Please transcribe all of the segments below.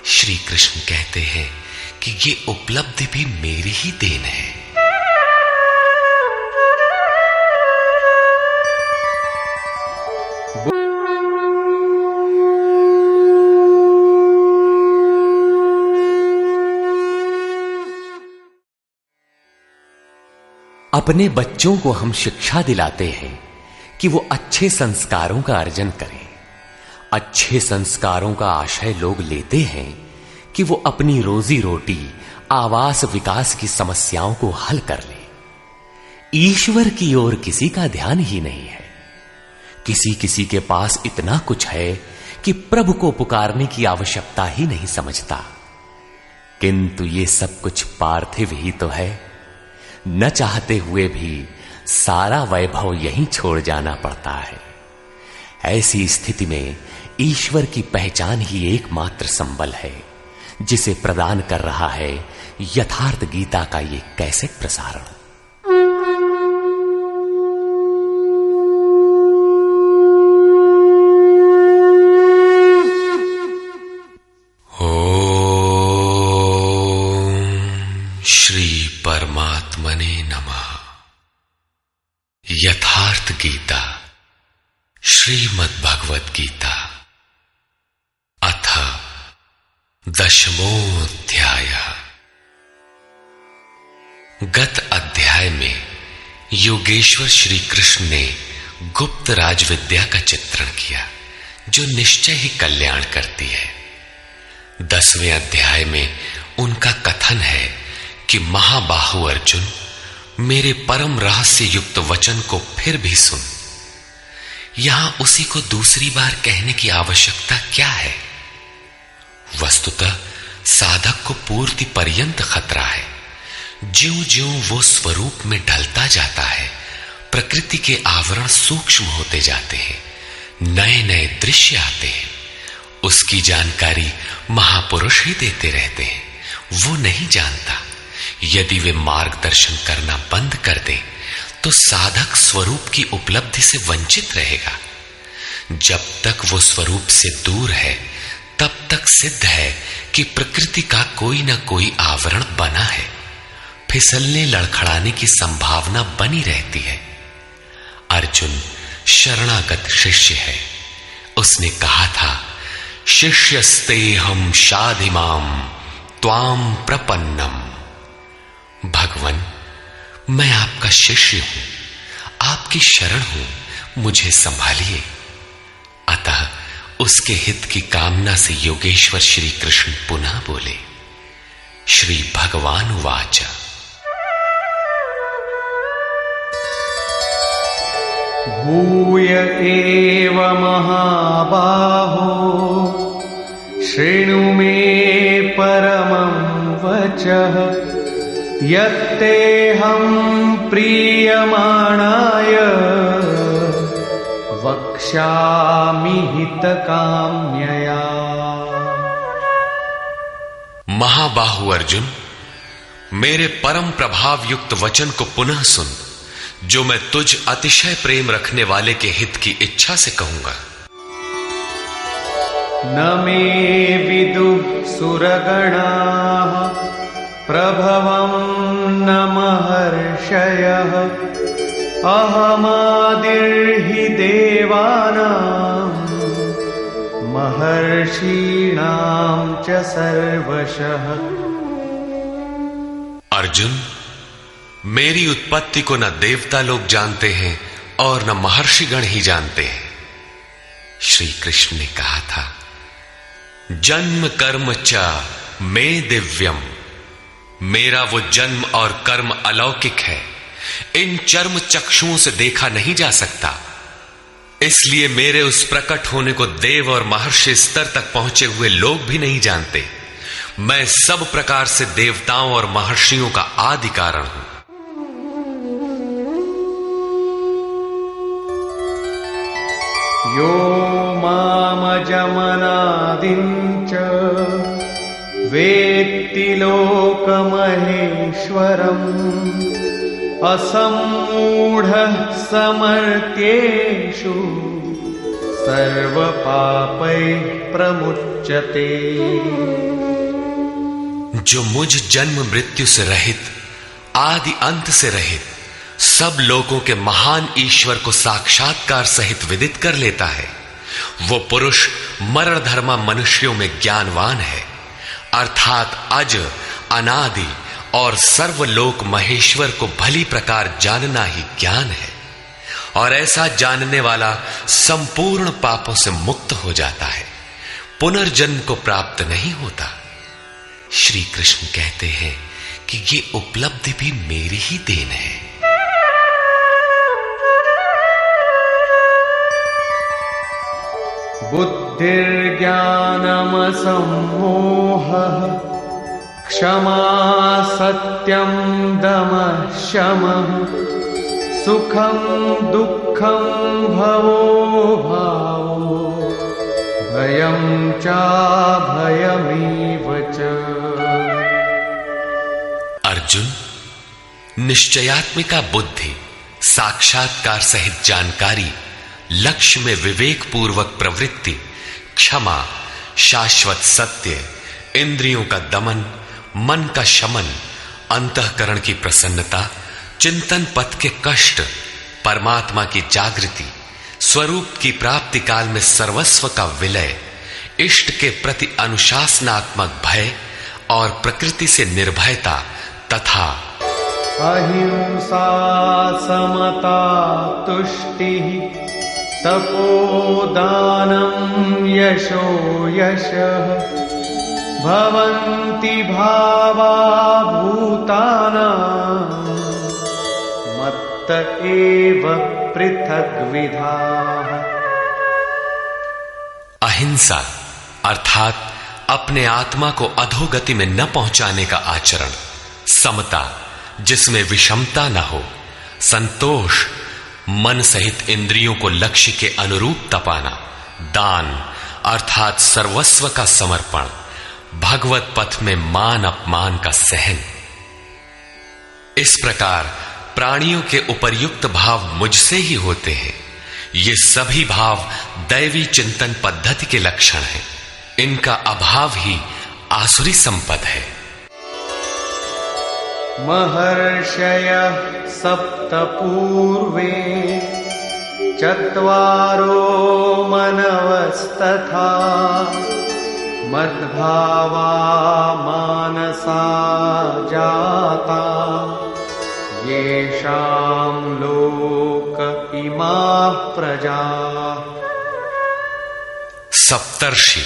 श्री कृष्ण कहते हैं कि ये उपलब्धि भी मेरी ही देन है। अपने बच्चों को हम शिक्षा दिलाते हैं कि वो अच्छे संस्कारों का अर्जन करें। अच्छे संस्कारों का आशय लोग लेते हैं कि वो अपनी रोजी रोटी, आवास, विकास की समस्याओं को हल कर ले। ईश्वर की ओर किसी का ध्यान ही नहीं है। किसी किसी के पास इतना कुछ है कि प्रभु को पुकारने की आवश्यकता ही नहीं समझता। किंतु ये सब कुछ पार्थिव ही तो है। न चाहते हुए भी सारा वैभव यहीं छोड़ जाना पड़ता है। ऐसी स्थिति में ईश्वर की पहचान ही एकमात्र संबल है, जिसे प्रदान कर रहा है यथार्थ गीता का ये कैसेट प्रसारण। परमात्मने नमः। यथार्थ गीता, श्रीमद् भगवत गीता, अथ 10वां। गत अध्याय में योगेश्वर श्री कृष्ण ने गुप्त राज विद्या का चित्रण किया, जो निश्चय ही कल्याण करती है। 10वें अध्याय में उनका कथन है कि महाबाहु अर्जुन, मेरे परम रहस्य युक्त वचन को फिर भी सुन। यहां उसी को दूसरी बार कहने की आवश्यकता क्या है? वस्तुतः साधक को पूर्ति पर्यंत खतरा है। ज्यों-ज्यों वो स्वरूप में ढलता जाता है, प्रकृति के आवरण सूक्ष्म होते जाते हैं, नए नए दृश्य आते हैं। उसकी जानकारी महापुरुष ही देते रहते हैं, वो नहीं जानता। यदि वे मार्गदर्शन करना बंद कर दें तो साधक स्वरूप की उपलब्धि से वंचित रहेगा। जब तक वो स्वरूप से दूर है, तब तक सिद्ध है कि प्रकृति का कोई ना कोई आवरण बना है। फिसलने लड़खड़ाने की संभावना बनी रहती है। अर्जुन शरणागत शिष्य है। उसने कहा था, शिष्यस्तेहं शाधिमाम त्वाम प्रपन्नम। भगवान, मैं आपका शिष्य हूं, आपकी शरण हूं, मुझे संभालिए। अतः उसके हित की कामना से योगेश्वर श्री कृष्ण पुनः बोले। श्री भगवान उवाच। भूय एव महाबाहो शृणु मे परमं वचः यत्तेऽहं प्रीयमाणाय वक्ष्यामि हितकाम्यया। महाबाहु अर्जुन, मेरे परम प्रभाव युक्त वचन को पुनः सुन, जो मैं तुझ अतिशय प्रेम रखने वाले के हित की इच्छा से कहूंगा। न मे विदुः सुरगणाः प्रभवं न महर्षयः अहमादिर्हि देवानां महर्षीणां च सर्वशः। अर्जुन, मेरी उत्पत्ति को न देवता लोग जानते हैं और न महर्षिगण ही जानते हैं। श्री कृष्ण ने कहा था, जन्म कर्म च मे दिव्यम। मेरा वो जन्म और कर्म अलौकिक है, इन चर्म चक्षुओं से देखा नहीं जा सकता। इसलिए मेरे उस प्रकट होने को देव और महर्षि स्तर तक पहुंचे हुए लोग भी नहीं जानते। मैं सब प्रकार से देवताओं और महर्षियों का आदि कारण हूं। यो मामजमनादिं च वेत्ति लोकमहेश्वरम् असम्मूढः समर्थ्येषु सर्वपापैः प्रमुच्यते। जो मुझ जन्म मृत्यु से रहित, आदि अंत से रहित, सब लोगों के महान ईश्वर को साक्षात्कार सहित विदित कर लेता है, वो पुरुष मरण धर्मा मनुष्यों में ज्ञानवान है, अर्थात अज, अनादि और सर्वलोक महेश्वर को भली प्रकार जानना ही ज्ञान है। और ऐसा जानने वाला संपूर्ण पापों से मुक्त हो जाता है, पुनर्जन्म को प्राप्त नहीं होता। श्री कृष्ण कहते हैं कि ये उपलब्धि भी मेरी ही देन है। बुद्धिर्ज्ञानमसम्मोहः क्षमा सत्यं दमः शमः सुखं दुःखं भवो भावो भयं चाभयमेव च। अर्जुन, निश्चयात्मिका बुद्धि, साक्षात्कार सहित जानकारी, लक्ष्य में विवेक पूर्वक प्रवृत्ति, क्षमा, शाश्वत सत्य, इंद्रियों का दमन, मन का शमन, अंतःकरण की प्रसन्नता, चिंतन पथ के कष्ट, परमात्मा की जागृति, स्वरूप की प्राप्ति काल में सर्वस्व का विलय, इष्ट के प्रति अनुशासनात्मक भय और प्रकृति से निर्भयता तथा अहिंसा समता तुष्टिः तपोदानं यशो यशः भवन्ति भावा भूतानां मत्त एव पृथग्विधाः। अहिंसा अर्थात अपने आत्मा को अधोगति में न पहुंचाने का आचरण, समता जिसमें विषमता न हो, संतोष मन सहित इंद्रियों को लक्ष्य के अनुरूप तपाना, दान अर्थात सर्वस्व का समर्पण, भगवत पथ में मान अपमान का सहन। इस प्रकार प्राणियों के उपर्युक्त भाव मुझसे ही होते हैं। ये सभी भाव दैवी चिंतन पद्धति के लक्षण हैं। इनका अभाव ही आसुरी संपद है। महर्षयः सप्त पूर्वे चत्वारो मनवस्तथा मद्भावा मानसा जाता येषां लोक इमाः प्रजाः। सप्तर्षि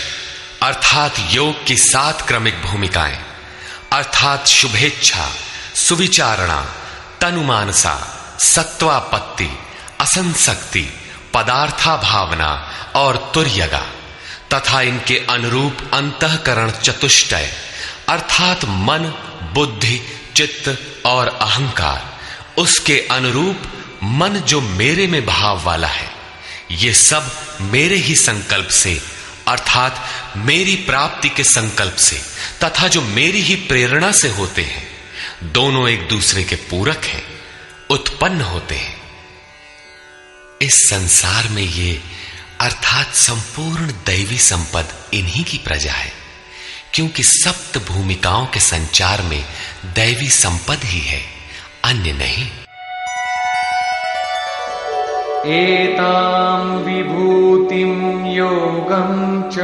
अर्थात योग की 7 क्रमिक भूमिकाएं अर्थात शुभेच्छा, सुविचारणा, तनुमानसा, सत्वापत्ति, असंसक्ति, पदार्था भावना और तुर्यगा तथा इनके अनुरूप अंतःकरण चतुष्टय अर्थात मन, बुद्धि, चित्त और अहंकार, उसके अनुरूप मन जो मेरे में भाव वाला है, ये सब मेरे ही संकल्प से अर्थात मेरी प्राप्ति के संकल्प से तथा जो मेरी ही प्रेरणा से होते हैं, दोनों एक दूसरे के पूरक हैं, उत्पन्न होते हैं। इस संसार में ये अर्थात संपूर्ण दैवी संपद इन्हीं की प्रजा है, क्योंकि सप्त भूमिकाओं के संचार में दैवी संपद ही है, अन्य नहीं। एतां विभूतिं योगं च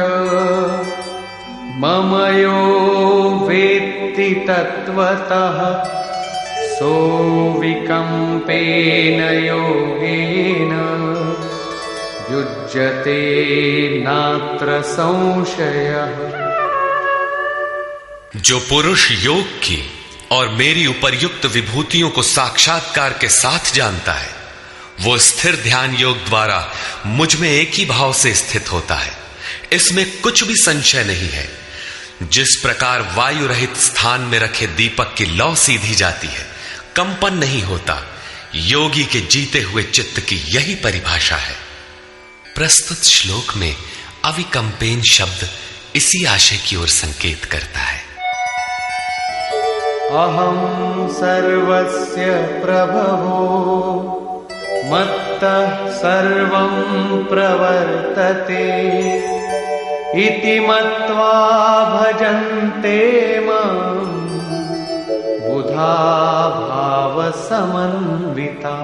मम यो वेत्ति तत्त्वतः सोऽविकम्पेन योगेन युज्यते नात्र संशयः। जो पुरुष योग की और मेरी उपर्युक्त विभूतियों को साक्षात्कार के साथ जानता है, वो स्थिर ध्यान योग द्वारा मुझ में एक ही भाव से स्थित होता है। इसमें कुछ भी संशय नहीं है। जिस प्रकार वायु रहित स्थान में रखे दीपक की लौ सीधी जाती है, कंपन नहीं होता, योगी के जीते हुए चित्त की यही परिभाषा है। प्रस्तुत श्लोक में अविकंपेन शब्द इसी आशय की ओर संकेत करता है। अहं सर्वस्य प्रभवो मत्तः सर्वं प्रवर्तते इति मत्वा भजन्ते मां बुद्धा भाव समन्विता।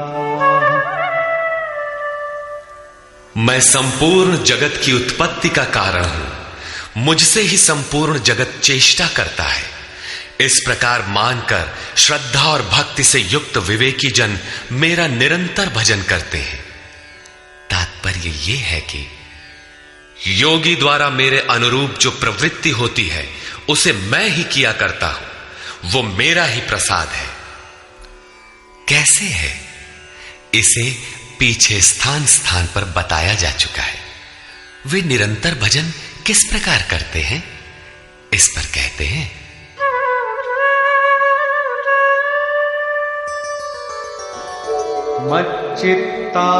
मैं संपूर्ण जगत की उत्पत्ति का कारण हूं, मुझसे ही संपूर्ण जगत चेष्टा करता है। इस प्रकार मानकर श्रद्धा और भक्ति से युक्त विवेकी जन मेरा निरंतर भजन करते हैं। तात्पर्य यह है कि योगी द्वारा मेरे अनुरूप जो प्रवृत्ति होती है उसे मैं ही किया करता हूं, वो मेरा ही प्रसाद है। कैसे है इसे पीछे स्थान स्थान पर बताया जा चुका है। वे निरंतर भजन किस प्रकार करते हैं, इस पर कहते हैं, मच्चित्ता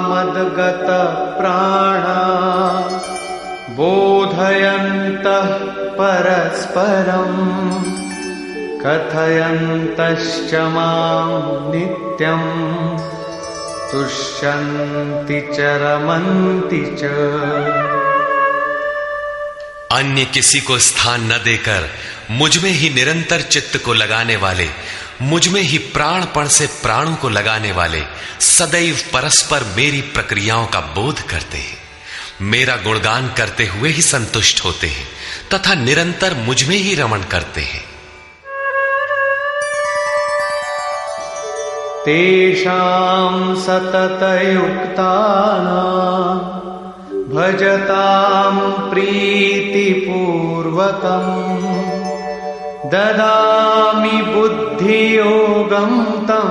मद्गत प्राणा बोधयन्तः परस्परं कथयन्तश्च मां नित्यं तुष्यन्ति च रमन्ति च। अन्य किसी को स्थान न देकर मुझ में ही निरंतर चित्त को लगाने वाले, मुझ में ही प्राणपण से प्राणों को लगाने वाले सदैव परस्पर मेरी प्रक्रियाओं का बोध करते हैं, मेरा गुणगान करते हुए ही संतुष्ट होते हैं तथा निरंतर मुझ में ही रमण करते हैं। तेषां सततयुक्तानां भजतां प्रीतिपूर्वकं ददामि बुद्धियोगं तं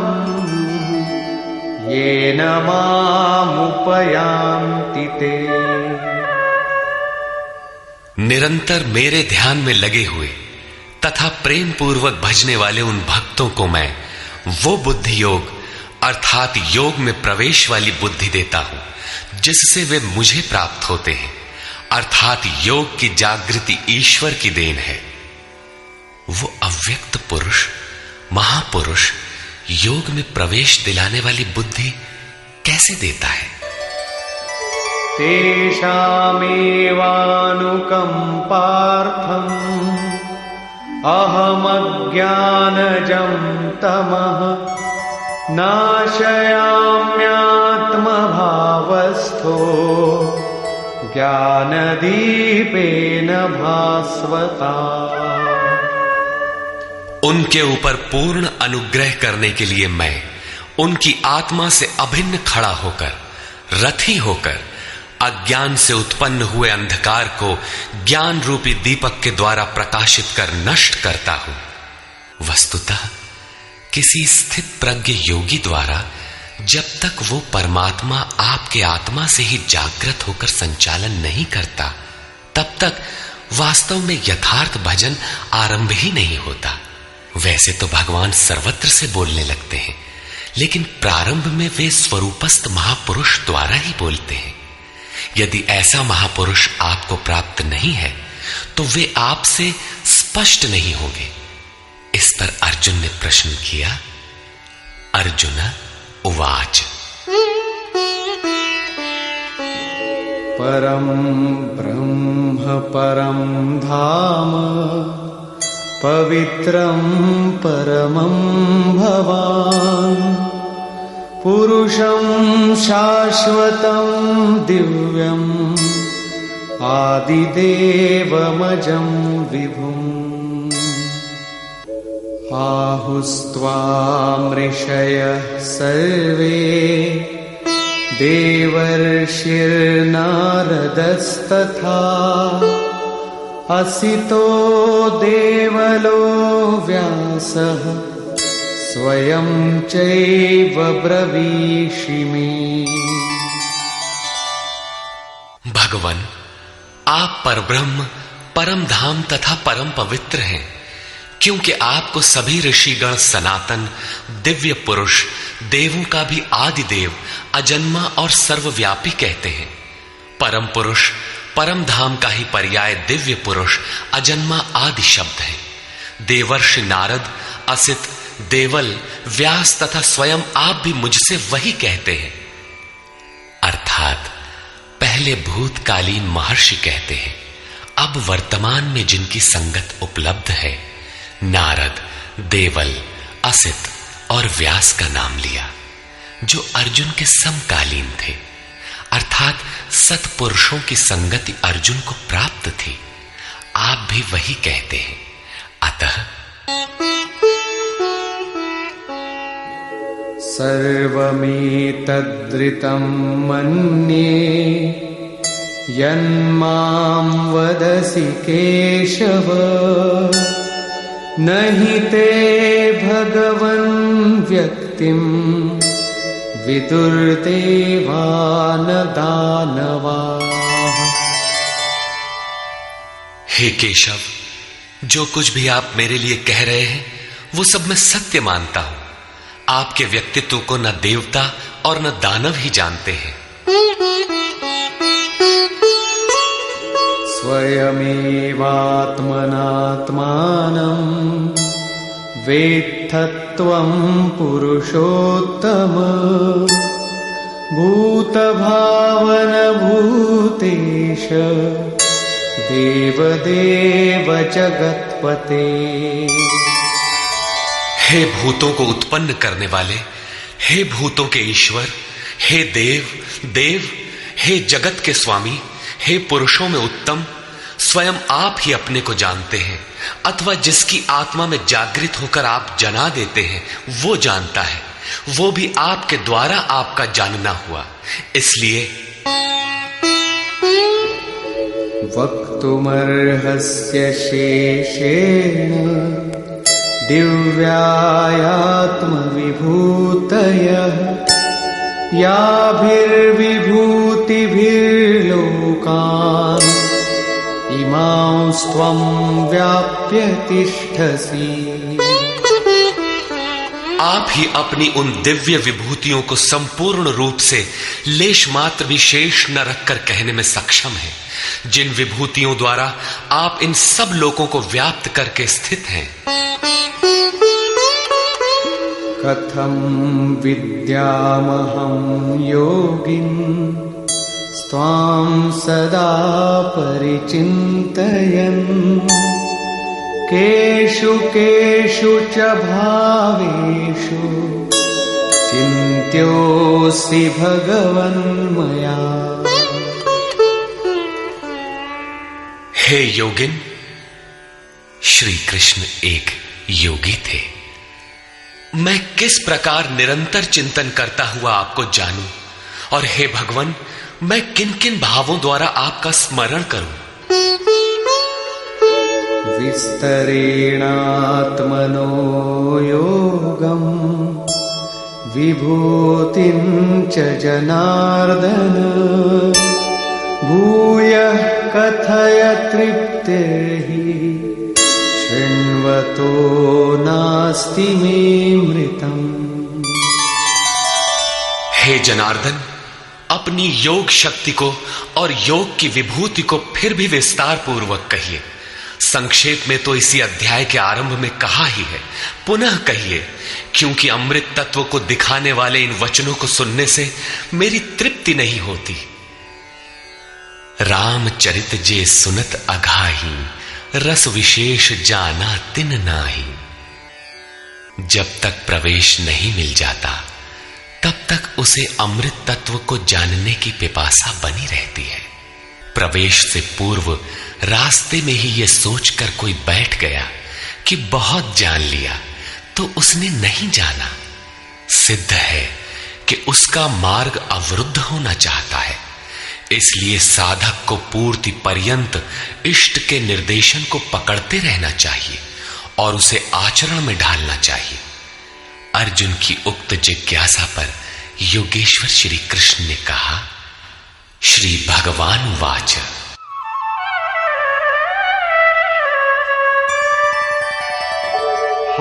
येन मामुपयान्ति ते। निरंतर मेरे ध्यान में लगे हुए तथा प्रेम पूर्वक भजने वाले उन भक्तों को मैं वो बुद्धि योग अर्थात योग में प्रवेश वाली बुद्धि देता हूं जिससे वे मुझे प्राप्त होते हैं, अर्थात योग की जागृति ईश्वर की देन है। वो अव्यक्त पुरुष महापुरुष योग में प्रवेश दिलाने वाली बुद्धि कैसे देता है? तेषामेवानुकंपार्थं अहमज्ञानजं तमः नाशयाम्यात्मभावस्थो ज्ञानदीपेन भास्वता। उनके ऊपर पूर्ण अनुग्रह करने के लिए मैं उनकी आत्मा से अभिन्न खड़ा होकर, रथी होकर अज्ञान से उत्पन्न हुए अंधकार को ज्ञान रूपी दीपक के द्वारा प्रकाशित कर नष्ट करता हूं। वस्तुतः किसी स्थित प्रज्ञ योगी द्वारा जब तक वो परमात्मा आपके आत्मा से ही जागृत होकर संचालन नहीं करता, तब तक वास्तव में यथार्थ भजन आरंभ ही नहीं होता। वैसे तो भगवान सर्वत्र से बोलने लगते हैं, लेकिन प्रारंभ में वे स्वरूपस्थ महापुरुष द्वारा ही बोलते हैं। यदि ऐसा महापुरुष आपको प्राप्त नहीं है तो वे आपसे स्पष्ट नहीं होंगे। इस पर अर्जुन ने प्रश्न किया। अर्जुन उवाच परम ब्रह्म परम धाम पवित्रं परमं भवान् पुरुषं शाश्वतं दिव्यम् आदिदेवमजं विभुम् आहुस्त्वामृषयः सर्वे देवर्षिर्नारदस्तथा असितो देवलो व्यासः स्वयं चैव ब्रवीषिमे। भगवान, आप परब्रह्म, परम धाम तथा परम पवित्र हैं, क्योंकि आपको सभी ऋषिगण सनातन दिव्य पुरुष, देवों का भी आदि देव, अजन्मा और सर्वव्यापी कहते हैं। परम पुरुष, परम धाम का ही पर्याय दिव्य पुरुष, अजन्मा आदि शब्द है। देवर्षि नारद, असित, देवल, व्यास तथा स्वयं आप भी मुझसे वही कहते हैं। अर्थात पहले भूतकालीन महर्षि कहते हैं, अब वर्तमान में जिनकी संगत उपलब्ध है, नारद, देवल, असित और व्यास का नाम लिया, जो अर्जुन के समकालीन थे, अर्थात सत्पुरुषों की संगति अर्जुन को प्राप्त थी। आप भी वही कहते हैं। अतः सर्वमेतद्ऋतं मन्ये यन्मां वदसि केशव, नहि ते भगवन् व्यक्तिं विदुर्देवा न दानवाः। हे केशव, जो कुछ भी आप मेरे लिए कह रहे हैं वो सब मैं सत्य मानता हूं। आपके व्यक्तित्व को न देवता और न दानव ही जानते हैं। स्वयमेवात्मनात्मानं वेत्थत्वं पुरुषोत्तम, भूतभावन भूतेश देवदेव जगत्पते। हे भूतों को उत्पन्न करने वाले, हे भूतों के ईश्वर, हे देव देव, हे जगत के स्वामी, हे पुरुषों में उत्तम, स्वयं आप ही अपने को जानते हैं, अथवा जिसकी आत्मा में जागृत होकर आप जना देते हैं वो जानता है। वो भी आपके द्वारा आपका जानना हुआ। इसलिए वक्तुमर्हस्य शेषेण दिव्यायात्मविभूतयः, याभिर्विभूतिभिर्लोकान् इमांस्त्वं व्याप्य तिष्ठसि। आप ही अपनी उन दिव्य विभूतियों को संपूर्ण रूप से लेश मात्र भी शेष न रखकर कहने में सक्षम है, जिन विभूतियों द्वारा आप इन सब लोगों को व्याप्त करके स्थित हैं। कथं विद्यामहं योगिन् स्वां सदा परिचिन्तयन्, केषु केषु च भावेषु चिन्त्योऽसि भगवन्मया। हे योगिन, श्री कृष्ण एक योगी थे। मैं किस प्रकार निरंतर चिंतन करता हुआ आपको जानूं, और हे भगवान, मैं किन किन भावों द्वारा आपका स्मरण करूं। विस्तरेणात्मनो योगं विभूतिं च जनार्दन, भूयः कथय तृप्तिर्हि शृण्वतो नास्ति मे मृतम्। हे जनार्दन, अपनी योग शक्ति को और योग की विभूति को फिर भी विस्तार पूर्वक कहिए। संक्षेप में तो इसी अध्याय के आरंभ में कहा ही है, पुनः कहिए, क्योंकि अमृत तत्व को दिखाने वाले इन वचनों को सुनने से मेरी तृप्ति नहीं होती। रामचरित जे सुनत अघाही, रस विशेष जाना तिन नाही। जब तक प्रवेश नहीं मिल जाता तब तक उसे अमृत तत्व को जानने की पिपासा बनी रहती है। प्रवेश से पूर्व रास्ते में ही यह सोचकर कोई बैठ गया कि बहुत जान लिया, तो उसने नहीं जाना। सिद्ध है कि उसका मार्ग अवरुद्ध होना चाहता है। इसलिए साधक को पूर्ति पर्यंत इष्ट के निर्देशन को पकड़ते रहना चाहिए और उसे आचरण में ढालना चाहिए। अर्जुन की उक्त जिज्ञासा पर योगेश्वर श्री कृष्ण ने कहा, श्री भगवान वाच,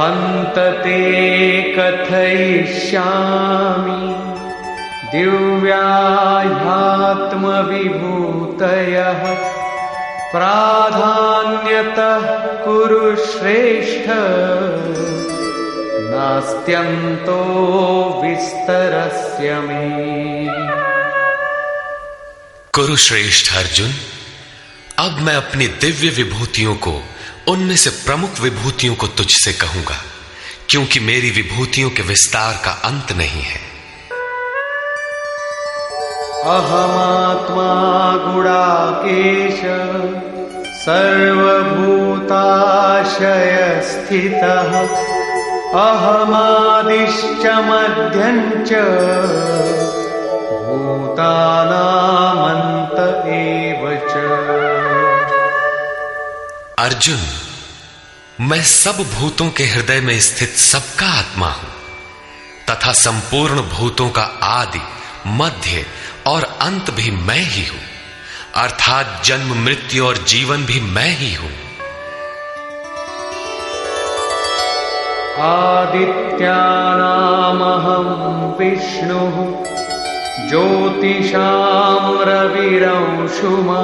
हन्तते कथयिष्यामि दिव्याह्यात्मविभूतयः, प्राधान्यतः कुरु श्रेष्ठ, नास्त्यन्तो विस्तरस्य मे। कुरुश्रेष्ठ अर्जुन, अब मैं अपनी दिव्य विभूतियों को, उनमें से प्रमुख विभूतियों को तुझसे कहूंगा। क्योंकि मेरी विभूतियों के विस्तार का अंत नहीं है। अहमात्मा गुडाकेश सर्वभूताशय स्थितः अहमादिश्च मध्यञ्च भूतानामन्त एव च। अर्जुन, मैं सब भूतों के हृदय में स्थित सबका आत्मा हूं तथा संपूर्ण भूतों का आदि, मध्य और अंत भी मैं ही हूं, अर्थात जन्म, मृत्यु और जीवन भी मैं ही हूं। आदित्यानामहं विष्णुः ज्योतिषां रविरंशुमान्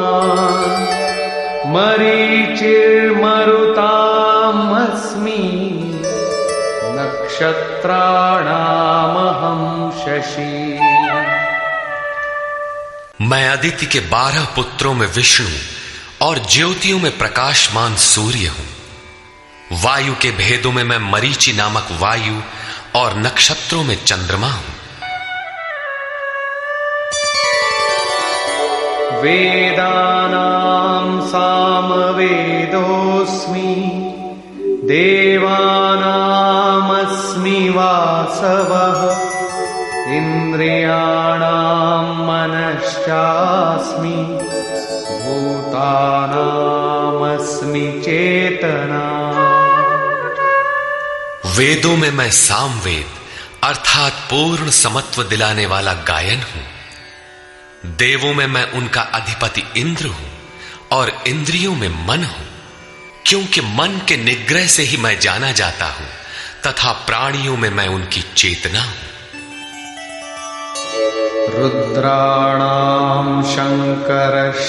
मरीचिर्मरुतामस्मि नक्षत्राणामहं शशि। मैं अदिति के 12 पुत्रों में विष्णु और ज्योतियों में प्रकाशमान सूर्य हूं। वायु के भेदों में मैं मरीचि नामक वायु और नक्षत्रों में चंद्रमा हूं। वेदानां सामवेदोऽस्मि देवानामस्मि वासवः इन्द्रियाणां मनश्चास्मि भूतानामस्मि चेतना। वेदों में मैं सामवेद अर्थात पूर्ण समत्व दिलाने वाला गायन हूं। देवों में मैं उनका अधिपति इंद्र हूं और इंद्रियों में मन हूं, क्योंकि मन के निग्रह से ही मैं जाना जाता हूं तथा प्राणियों में मैं उनकी चेतना हूं। रुद्राणां शंकरश्चास्मि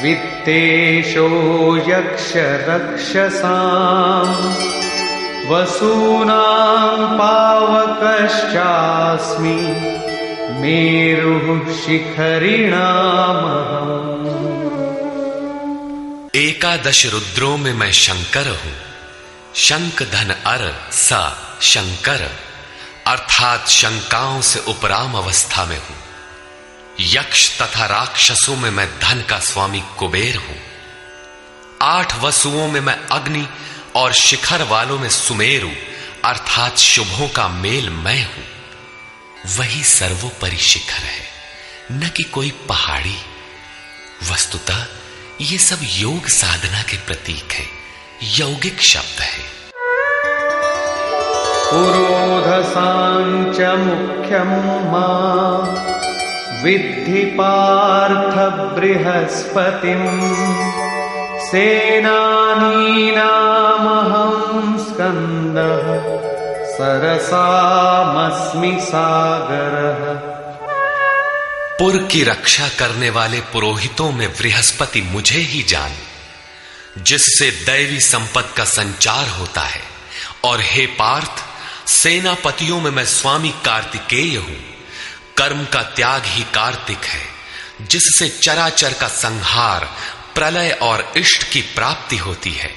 वित्तेशो यक्षरक्षसां वसूनां पावकश्चास्मि मेरुः शिखरिणामहम्। एकादश रुद्रों में मैं शंकर हूं। शंख धन अर सा शंकर अर्थात शंकाओं से उपराम अवस्था में हूं। यक्ष तथा राक्षसों में मैं धन का स्वामी कुबेर हूं। 8 वसुओं में मैं अग्नि और शिखर वालों में सुमेरु अर्थात शुभों का मेल मैं हूं। वही सर्वोपरि शिखर है, न कि कोई पहाड़ी। वस्तुतः ये सब योग साधना के प्रतीक है, यौगिक शब्द है। पुरोधसांच मुख्यं मां विद्धि पार्थ बृहस्पतिं सेनानीनामहं स्कन्दः सरसामस्मि सागरः। पुर की रक्षा करने वाले पुरोहितों में बृहस्पति मुझे ही जान, जिससे दैवी संपत्ति का संचार होता है। और हे पार्थ, सेनापतियों में मैं स्वामी कार्तिकेय हूं। कर्म का त्याग ही कार्तिक है, जिससे चराचर का संहार, प्रलय और इष्ट की प्राप्ति होती है।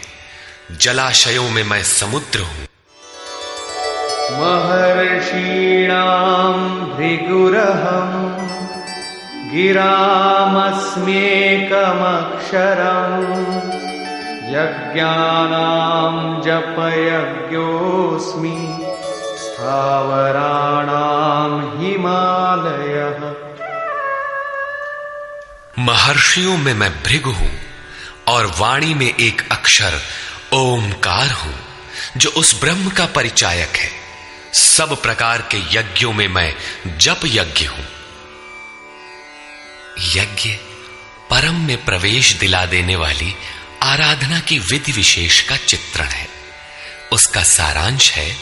जलाशयों में मैं समुद्र हूं। महर्षीणां भृगुरहं गिरामस्म्येकमक्षरम् यज्ञानां जपयज्ञोऽस्मि स्थावराणां हिमालयः। महर्षियों में मैं भृगु हूं और वाणी में एक अक्षर ओमकार हूं, जो उस ब्रह्म का परिचायक है। सब प्रकार के यज्ञों में मैं जप यज्ञ हूं। यज्ञ परम में प्रवेश दिला देने वाली आराधना की विधि विशेष का चित्रण है। उसका सारांश है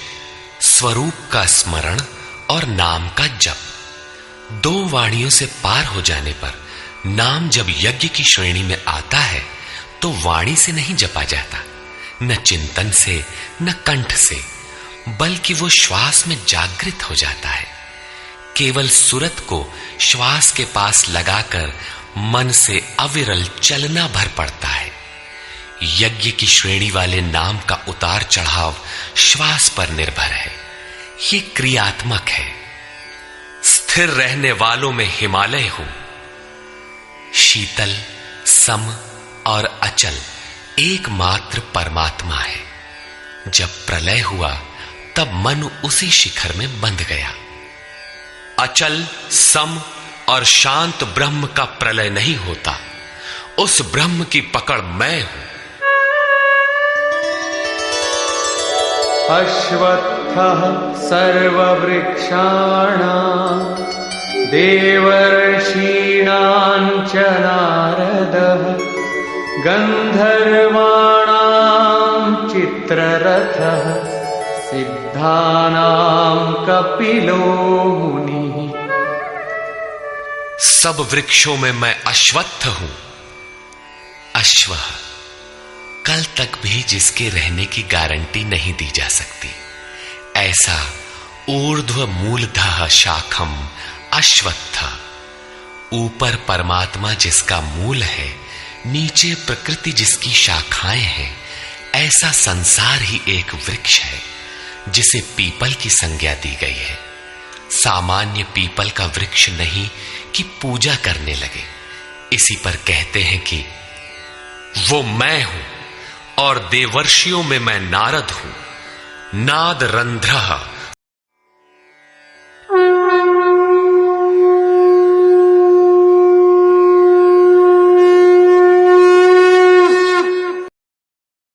स्वरूप का स्मरण और नाम का जप। 2 वाणियों से पार हो जाने पर नाम जब यज्ञ की श्रेणी में आता है तो वाणी से नहीं जपा जाता, न चिंतन से, न कंठ से, बल्कि वो श्वास में जागृत हो जाता है। केवल सुरत को श्वास के पास लगाकर मन से अविरल चलना भर पड़ता है। यज्ञ की श्रेणी वाले नाम का उतार चढ़ाव श्वास पर निर्भर है। ये क्रियात्मक है। स्थिर रहने वालों में हिमालय हूं। शीतल, सम और अचल एकमात्र परमात्मा है। जब प्रलय हुआ तब मन उसी शिखर में बंध गया। अचल, सम और शांत ब्रह्म का प्रलय नहीं होता। उस ब्रह्म की पकड़ मैं हूं। अश्वत्थः सर्ववृक्षाणां देवर्षीणां च नारदः गन्धर्वाणां चित्ररथः सिद्धानां कपिलो मुनिः। सब वृक्षों में मैं अश्वत्थ हूं। अश्व कल तक भी जिसके रहने की गारंटी नहीं दी जा सकती, ऐसा ऊर्ध्व मूलधः शाखम अश्वत्थ। ऊपर परमात्मा जिसका मूल है, नीचे प्रकृति जिसकी शाखाएं हैं, ऐसा संसार ही एक वृक्ष है जिसे पीपल की संज्ञा दी गई है। सामान्य पीपल का वृक्ष नहीं कि पूजा करने लगे। इसी पर कहते हैं कि वो मैं हूं और देवर्षियों में मैं नारद हूं। नाद रंध्रः